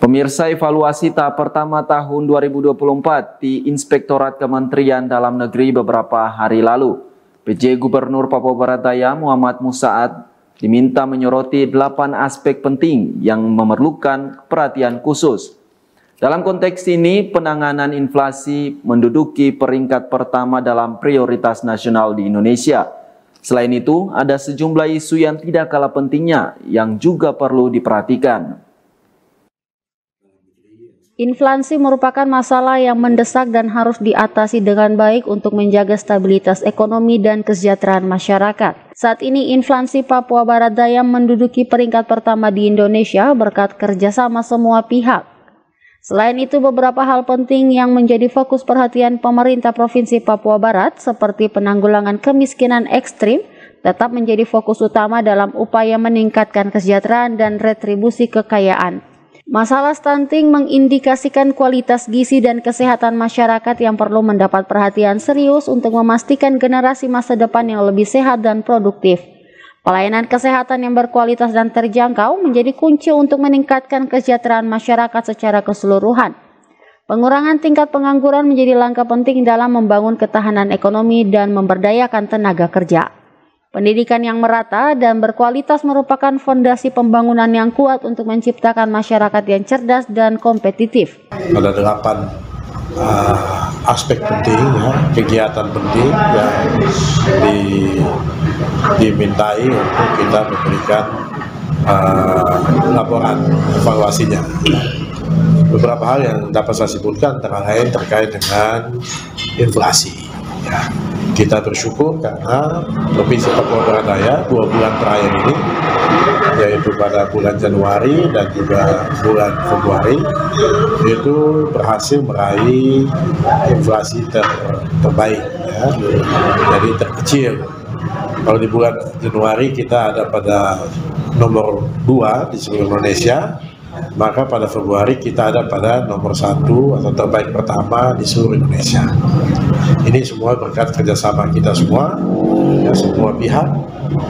Pemirsa, evaluasi tahap pertama tahun 2024 di Inspektorat Kementerian Dalam Negeri beberapa hari lalu. PJ Gubernur Papua Barat Daya Muhammad Musaad diminta menyoroti 8 aspek penting yang memerlukan perhatian khusus. Dalam konteks ini, penanganan inflasi menduduki peringkat pertama dalam prioritas nasional di Indonesia. Selain itu, ada sejumlah isu yang tidak kalah pentingnya yang juga perlu diperhatikan. Inflasi merupakan masalah yang mendesak dan harus diatasi dengan baik untuk menjaga stabilitas ekonomi dan kesejahteraan masyarakat. Saat ini inflasi Papua Barat Daya menduduki peringkat pertama di Indonesia berkat kerjasama semua pihak. Selain itu, beberapa hal penting yang menjadi fokus perhatian pemerintah Provinsi Papua Barat seperti penanggulangan kemiskinan ekstrim tetap menjadi fokus utama dalam upaya meningkatkan kesejahteraan dan retribusi kekayaan. Masalah stunting mengindikasikan kualitas gizi dan kesehatan masyarakat yang perlu mendapat perhatian serius untuk memastikan generasi masa depan yang lebih sehat dan produktif. Pelayanan kesehatan yang berkualitas dan terjangkau menjadi kunci untuk meningkatkan kesejahteraan masyarakat secara keseluruhan. Pengurangan tingkat pengangguran menjadi langkah penting dalam membangun ketahanan ekonomi dan memberdayakan tenaga kerja. Pendidikan yang merata dan berkualitas merupakan fondasi pembangunan yang kuat untuk menciptakan masyarakat yang cerdas dan kompetitif. Ada 8 aspek penting, ya, kegiatan penting yang dimintai untuk kita memberikan laporan evaluasinya. Beberapa hal yang dapat saya sebutkan antara lain terkait dengan inflasi. Ya. Kita bersyukur karena Provinsi Papua Barat Daya 2 bulan terakhir ini, yaitu pada bulan Januari dan juga bulan Februari, itu berhasil meraih inflasi terbaik, ya. Jadi terkecil. Kalau di bulan Januari kita ada pada nomor 2 di seluruh Indonesia, maka pada Februari kita ada pada nomor 1 atau terbaik pertama di seluruh Indonesia. Ini semua berkat kerjasama kita semua, ya, semua pihak,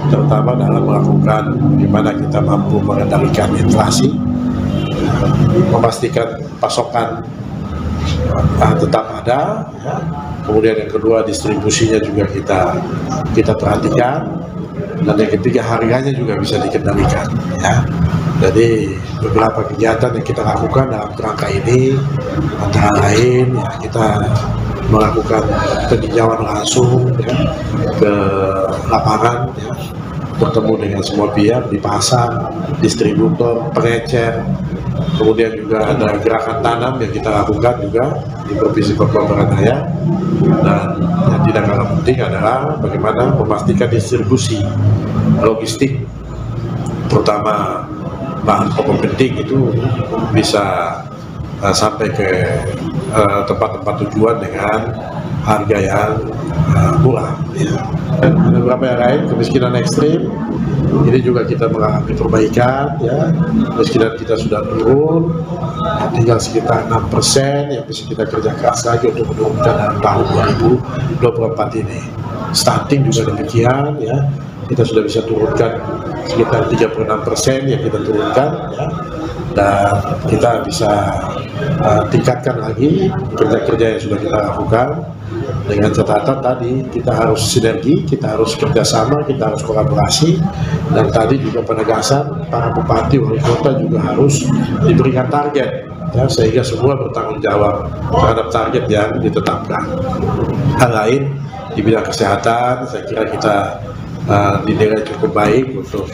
terutama dalam melakukan bagaimana kita mampu mengendalikan inflasi, memastikan pasokan tetap ada, ya. Kemudian yang kedua distribusinya juga kita perhatikan, dan yang ketiga harganya juga bisa dikendalikan, ya. Jadi beberapa kegiatan yang kita lakukan dalam kerangka ini antara lain, ya, kita melakukan peninjauan langsung, ya, ke lapangan, ya, bertemu dengan semua pihak di pasar, distributor, pengecer, kemudian juga ada gerakan tanam yang kita lakukan juga di Provinsi Papua Barat Daya, dan yang tidak kalah penting adalah bagaimana memastikan distribusi logistik, terutama bahan pokok penting itu bisa sampai ke tempat-tempat tujuan dengan harga yang murah, ya. Dan beberapa yang lain, kemiskinan ekstrim, ini juga kita mengalami perbaikan, ya. Kemiskinan kita sudah turun, tinggal sekitar 6% yang bisa kita kerja keras lagi untuk menurunkan dalam tahun 2024 ini. Stunting juga demikian, ya. Kita sudah bisa turunkan sekitar 36% yang kita turunkan, ya. Dan kita bisa tingkatkan lagi kerja-kerja yang sudah kita lakukan dengan catatan tadi kita harus sinergi, kita harus kerjasama, kita harus kolaborasi, dan tadi juga penegasan para bupati wali kota juga harus diberikan target, ya, sehingga semua bertanggung jawab terhadap target yang ditetapkan. Hal lain di bidang kesehatan, saya kira kita dinilai cukup baik untuk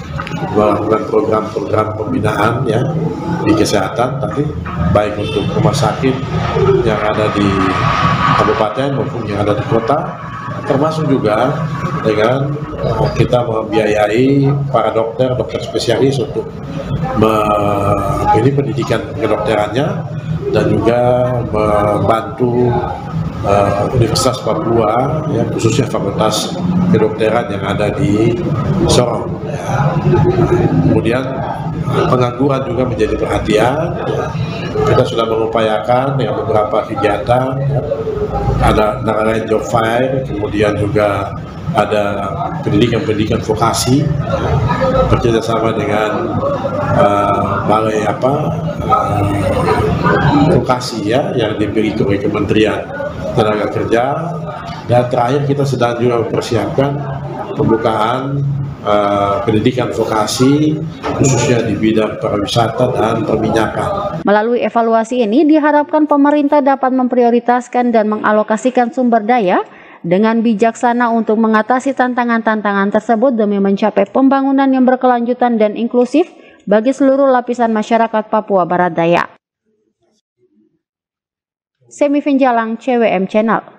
melakukan program-program pembinaan, ya, di kesehatan tadi, baik untuk rumah sakit yang ada di kabupaten maupun yang ada di kota, termasuk juga dengan kita membiayai para dokter spesialis untuk ini pendidikan kedokterannya, dan juga membantu Universitas Papua, ya, khususnya Fakultas Kedokteran yang ada di Sorong, ya. Kemudian pengangguran juga menjadi perhatian, ya. Kita sudah mengupayakan dengan beberapa kegiatan, ya. Ada antara lain job fair, kemudian juga ada pendidikan vokasi, bekerjasama dengan balai vokasi ya yang dimiliki oleh Kementerian Tenaga Kerja, dan terakhir kita sedang juga mempersiapkan pembukaan pendidikan vokasi khususnya di bidang pariwisata dan perminyakan. Melalui evaluasi ini diharapkan pemerintah dapat memprioritaskan dan mengalokasikan sumber daya dengan bijaksana untuk mengatasi tantangan-tantangan tersebut demi mencapai pembangunan yang berkelanjutan dan inklusif bagi seluruh lapisan masyarakat Papua Barat Daya. Semi Finjalang, CWM Channel.